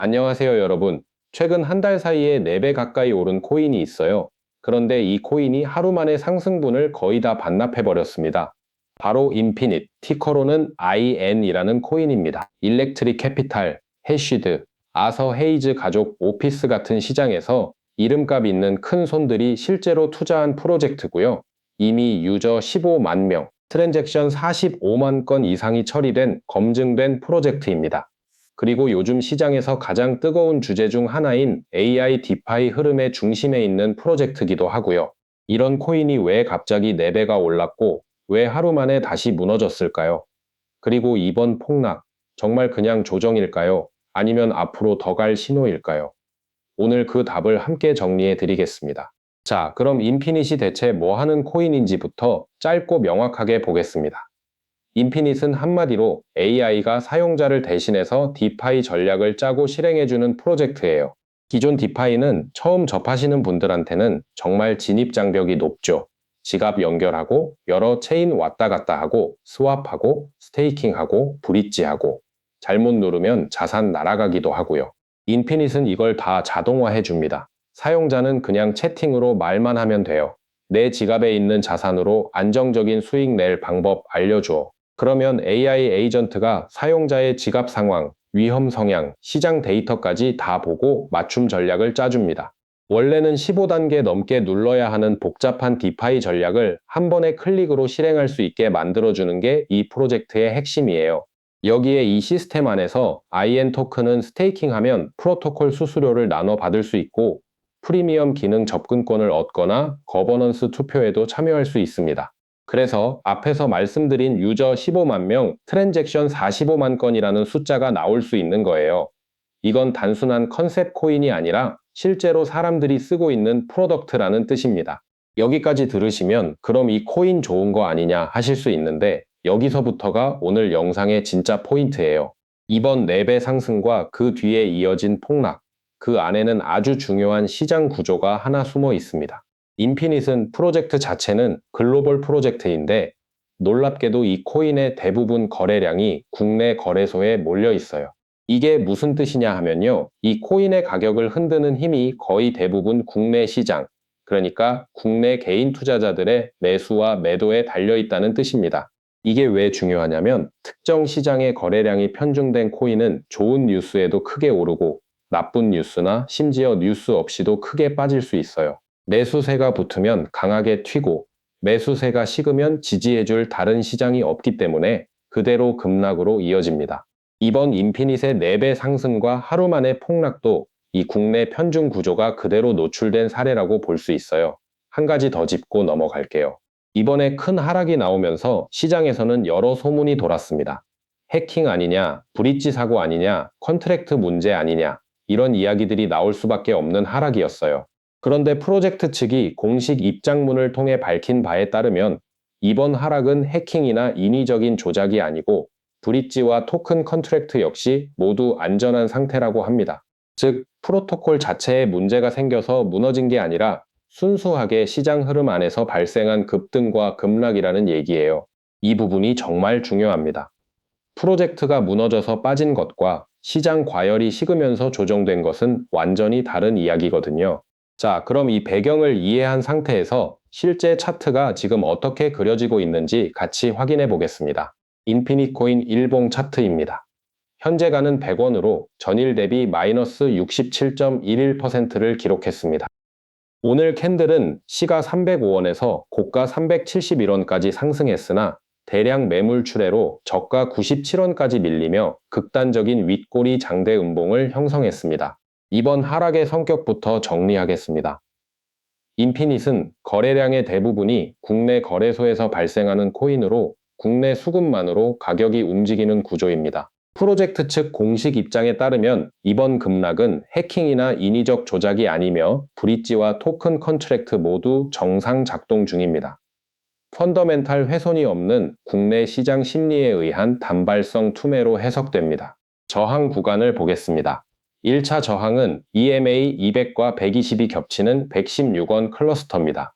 안녕하세요, 여러분. 최근 한 달 사이에 4배 가까이 오른 코인이 있어요. 그런데 이 코인이 하루 만에 상승분을 거의 다 반납해버렸습니다. 바로 인피닛, 티커로는 IN이라는 코인입니다. 일렉트릭 캐피탈, 해시드, 아서 헤이즈 가족 오피스 같은 시장에서 이름값 있는 큰 손들이 실제로 투자한 프로젝트고요. 이미 유저 15만 명, 트랜잭션 45만 건 이상이 처리된 검증된 프로젝트입니다. 그리고 요즘 시장에서 가장 뜨거운 주제 중 하나인 AI 디파이 흐름의 중심에 있는 프로젝트기도 하고요. 이런 코인이 왜 갑자기 4배가 올랐고 왜 하루 만에 다시 무너졌을까요? 그리고 이번 폭락, 정말 그냥 조정일까요? 아니면 앞으로 더 갈 신호일까요? 오늘 그 답을 함께 정리해 드리겠습니다. 자, 그럼 인피닛이 대체 뭐 하는 코인인지부터 짧고 명확하게 보겠습니다. 인피닛은 한마디로 AI가 사용자를 대신해서 디파이 전략을 짜고 실행해주는 프로젝트예요. 기존 디파이는 처음 접하시는 분들한테는 정말 진입장벽이 높죠. 지갑 연결하고 여러 체인 왔다 갔다 하고 스왑하고 스테이킹하고 브릿지하고 잘못 누르면 자산 날아가기도 하고요. 인피닛은 이걸 다 자동화해 줍니다. 사용자는 그냥 채팅으로 말만 하면 돼요. 내 지갑에 있는 자산으로 안정적인 수익 낼 방법 알려줘. 그러면 AI 에이전트가 사용자의 지갑 상황, 위험 성향, 시장 데이터까지 다 보고 맞춤 전략을 짜줍니다. 원래는 15단계 넘게 눌러야 하는 복잡한 디파이 전략을 한 번의 클릭으로 실행할 수 있게 만들어주는 게 이 프로젝트의 핵심이에요. 여기에 이 시스템 안에서 IN 토큰은 스테이킹하면 프로토콜 수수료를 나눠 받을 수 있고 프리미엄 기능 접근권을 얻거나 거버넌스 투표에도 참여할 수 있습니다. 그래서 앞에서 말씀드린 유저 15만 명, 트랜잭션 45만 건이라는 숫자가 나올 수 있는 거예요. 이건 단순한 컨셉 코인이 아니라 실제로 사람들이 쓰고 있는 프로덕트라는 뜻입니다. 여기까지 들으시면 그럼 이 코인 좋은 거 아니냐 하실 수 있는데 여기서부터가 오늘 영상의 진짜 포인트예요. 이번 4배 상승과 그 뒤에 이어진 폭락, 그 안에는 아주 중요한 시장 구조가 하나 숨어 있습니다. 인피닛은 프로젝트 자체는 글로벌 프로젝트인데 놀랍게도 이 코인의 대부분 거래량이 국내 거래소에 몰려 있어요. 이게 무슨 뜻이냐 하면요. 이 코인의 가격을 흔드는 힘이 거의 대부분 국내 시장, 그러니까 국내 개인 투자자들의 매수와 매도에 달려 있다는 뜻입니다. 이게 왜 중요하냐면 특정 시장의 거래량이 편중된 코인은 좋은 뉴스에도 크게 오르고 나쁜 뉴스나 심지어 뉴스 없이도 크게 빠질 수 있어요. 매수세가 붙으면 강하게 튀고 매수세가 식으면 지지해줄 다른 시장이 없기 때문에 그대로 급락으로 이어집니다. 이번 인피닛의 4배 상승과 하루 만의 폭락도 이 국내 편중 구조가 그대로 노출된 사례라고 볼 수 있어요. 한 가지 더 짚고 넘어갈게요. 이번에 큰 하락이 나오면서 시장에서는 여러 소문이 돌았습니다. 해킹 아니냐, 브릿지 사고 아니냐, 컨트랙트 문제 아니냐, 이런 이야기들이 나올 수밖에 없는 하락이었어요. 그런데 프로젝트 측이 공식 입장문을 통해 밝힌 바에 따르면 이번 하락은 해킹이나 인위적인 조작이 아니고 브릿지와 토큰 컨트랙트 역시 모두 안전한 상태라고 합니다. 즉, 프로토콜 자체에 문제가 생겨서 무너진 게 아니라 순수하게 시장 흐름 안에서 발생한 급등과 급락이라는 얘기예요. 이 부분이 정말 중요합니다. 프로젝트가 무너져서 빠진 것과 시장 과열이 식으면서 조정된 것은 완전히 다른 이야기거든요. 자, 그럼 이 배경을 이해한 상태에서 실제 차트가 지금 어떻게 그려지고 있는지 같이 확인해 보겠습니다. 인피닛 코인 일봉 차트입니다. 현재가는 100원으로 전일 대비 마이너스 67.11%를 기록했습니다. 오늘 캔들은 시가 305원에서 고가 371원까지 상승했으나 대량 매물 출회로 저가 97원까지 밀리며 극단적인 윗꼬리 장대 음봉을 형성했습니다. 이번 하락의 성격부터 정리하겠습니다. 인피닛은 거래량의 대부분이 국내 거래소에서 발생하는 코인으로 국내 수급만으로 가격이 움직이는 구조입니다. 프로젝트 측 공식 입장에 따르면 이번 급락은 해킹이나 인위적 조작이 아니며 브릿지와 토큰 컨트랙트 모두 정상 작동 중입니다. 펀더멘탈 훼손이 없는 국내 시장 심리에 의한 단발성 투매로 해석됩니다. 저항 구간을 보겠습니다. 1차 저항은 EMA 200과 120이 겹치는 116원 클러스터입니다.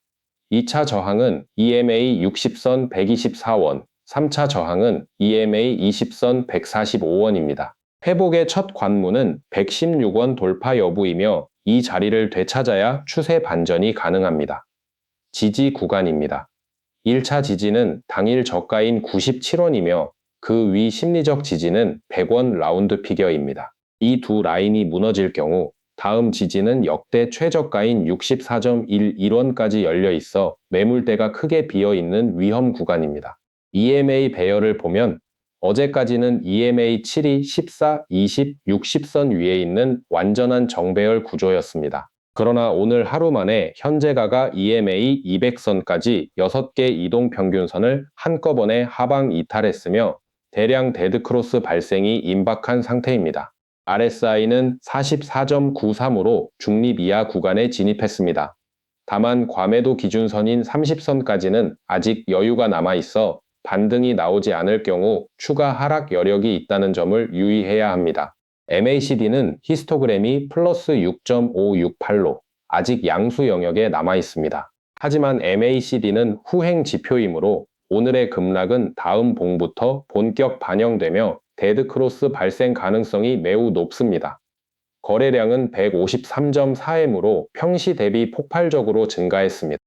2차 저항은 EMA 60선 124원, 3차 저항은 EMA 20선 145원입니다. 회복의 첫 관문은 116원 돌파 여부이며 이 자리를 되찾아야 추세 반전이 가능합니다. 지지 구간입니다. 1차 지지는 당일 저가인 97원이며 그 위 심리적 지지는 100원 라운드 피겨입니다. 이 두 라인이 무너질 경우 다음 지지는 역대 최저가인 64.11원까지 열려 있어 매물대가 크게 비어 있는 위험 구간입니다. EMA 배열을 보면 어제까지는 EMA 7이 14, 20, 60선 위에 있는 완전한 정배열 구조였습니다. 그러나 오늘 하루 만에 현재가가 EMA 200선까지 6개 이동평균선을 한꺼번에 하방 이탈했으며 대량 데드크로스 발생이 임박한 상태입니다. RSI는 44.93으로 중립 이하 구간에 진입했습니다. 다만 과매도 기준선인 30선까지는 아직 여유가 남아있어 반등이 나오지 않을 경우 추가 하락 여력이 있다는 점을 유의해야 합니다. MACD는 히스토그램이 플러스 6.568로 아직 양수 영역에 남아있습니다. 하지만 MACD는 후행 지표이므로 오늘의 급락은 다음 봉부터 본격 반영되며 데드크로스 발생 가능성이 매우 높습니다. 거래량은 153.4M으로 평시 대비 폭발적으로 증가했습니다.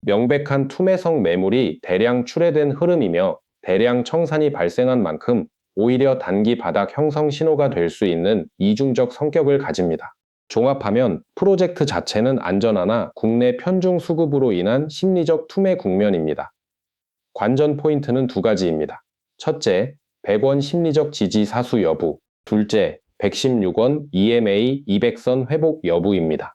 명백한 투매성 매물이 대량 출회된 흐름이며 대량 청산이 발생한 만큼 오히려 단기 바닥 형성 신호가 될 수 있는 이중적 성격을 가집니다. 종합하면 프로젝트 자체는 안전하나 국내 편중 수급으로 인한 심리적 투매 국면입니다. 관전 포인트는 두 가지입니다. 첫째, 100원 심리적 지지 사수 여부. 둘째, 116원 EMA 200선 회복 여부입니다.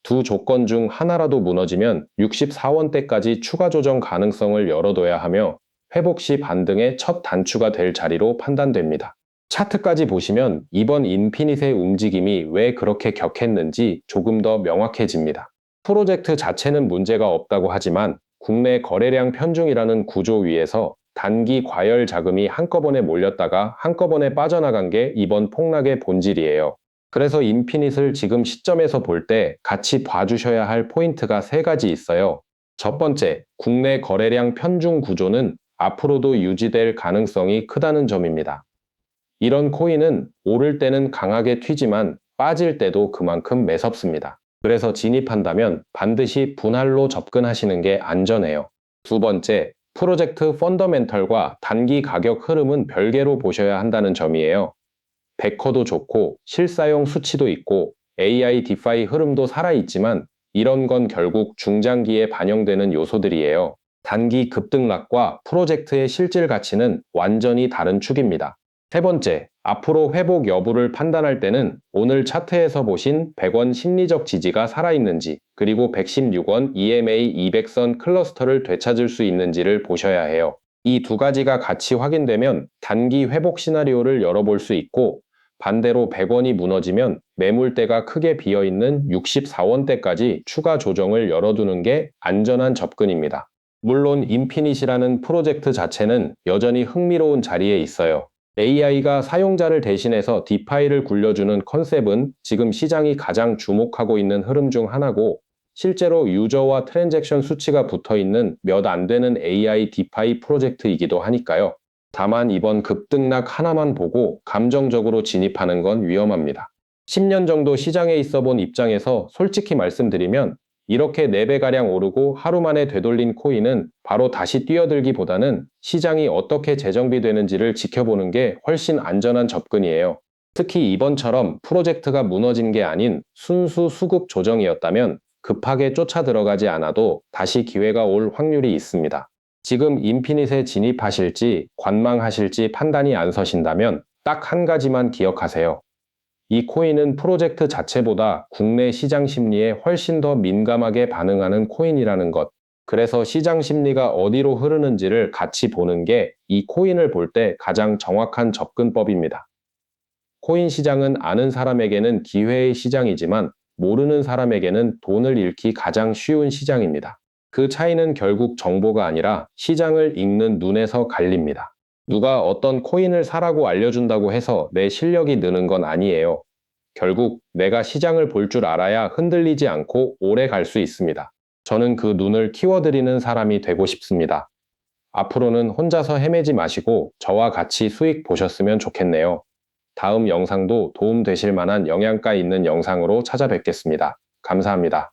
두 조건 중 하나라도 무너지면 64원대까지 추가 조정 가능성을 열어둬야 하며 회복 시 반등의 첫 단추가 될 자리로 판단됩니다. 차트까지 보시면 이번 인피닛의 움직임이 왜 그렇게 격했는지 조금 더 명확해집니다. 프로젝트 자체는 문제가 없다고 하지만 국내 거래량 편중이라는 구조 위에서 단기 과열 자금이 한꺼번에 몰렸다가 한꺼번에 빠져나간 게 이번 폭락의 본질이에요. 그래서 인피닛을 지금 시점에서 볼 때 같이 봐주셔야 할 포인트가 세 가지 있어요. 첫 번째, 국내 거래량 편중 구조는 앞으로도 유지될 가능성이 크다는 점입니다. 이런 코인은 오를 때는 강하게 튀지만 빠질 때도 그만큼 매섭습니다. 그래서 진입한다면 반드시 분할로 접근하시는 게 안전해요. 두 번째, 프로젝트 펀더멘털과 단기 가격 흐름은 별개로 보셔야 한다는 점이에요. 베커도 좋고 실사용 수치도 있고 AI 디파이 흐름도 살아있지만 이런 건 결국 중장기에 반영되는 요소들이에요. 단기 급등락과 프로젝트의 실질 가치는 완전히 다른 축입니다. 세 번째, 앞으로 회복 여부를 판단할 때는 오늘 차트에서 보신 100원 심리적 지지가 살아있는지 그리고 116원 EMA 200선 클러스터를 되찾을 수 있는지를 보셔야 해요. 이 두 가지가 같이 확인되면 단기 회복 시나리오를 열어볼 수 있고 반대로 100원이 무너지면 매물대가 크게 비어있는 64원대까지 추가 조정을 열어두는 게 안전한 접근입니다. 물론 인피닛이라는 프로젝트 자체는 여전히 흥미로운 자리에 있어요. AI가 사용자를 대신해서 디파이를 굴려주는 컨셉은 지금 시장이 가장 주목하고 있는 흐름 중 하나고 실제로 유저와 트랜잭션 수치가 붙어있는 몇 안 되는 AI 디파이 프로젝트이기도 하니까요. 다만 이번 급등락 하나만 보고 감정적으로 진입하는 건 위험합니다. 10년 정도 시장에 있어 본 입장에서 솔직히 말씀드리면 이렇게 4배가량 오르고 하루 만에 되돌린 코인은 바로 다시 뛰어들기보다는 시장이 어떻게 재정비되는지를 지켜보는 게 훨씬 안전한 접근이에요. 특히 이번처럼 프로젝트가 무너진 게 아닌 순수 수급 조정이었다면 급하게 쫓아 들어가지 않아도 다시 기회가 올 확률이 있습니다. 지금 인피닛에 진입하실지 관망하실지 판단이 안 서신다면 딱 한 가지만 기억하세요. 이 코인은 프로젝트 자체보다 국내 시장 심리에 훨씬 더 민감하게 반응하는 코인이라는 것. 그래서 시장 심리가 어디로 흐르는지를 같이 보는 게 이 코인을 볼 때 가장 정확한 접근법입니다. 코인 시장은 아는 사람에게는 기회의 시장이지만 모르는 사람에게는 돈을 잃기 가장 쉬운 시장입니다. 그 차이는 결국 정보가 아니라 시장을 읽는 눈에서 갈립니다. 누가 어떤 코인을 사라고 알려준다고 해서 내 실력이 느는 건 아니에요. 결국 내가 시장을 볼 줄 알아야 흔들리지 않고 오래 갈 수 있습니다. 저는 그 눈을 키워드리는 사람이 되고 싶습니다. 앞으로는 혼자서 헤매지 마시고 저와 같이 수익 보셨으면 좋겠네요. 다음 영상도 도움 되실 만한 영양가 있는 영상으로 찾아뵙겠습니다. 감사합니다.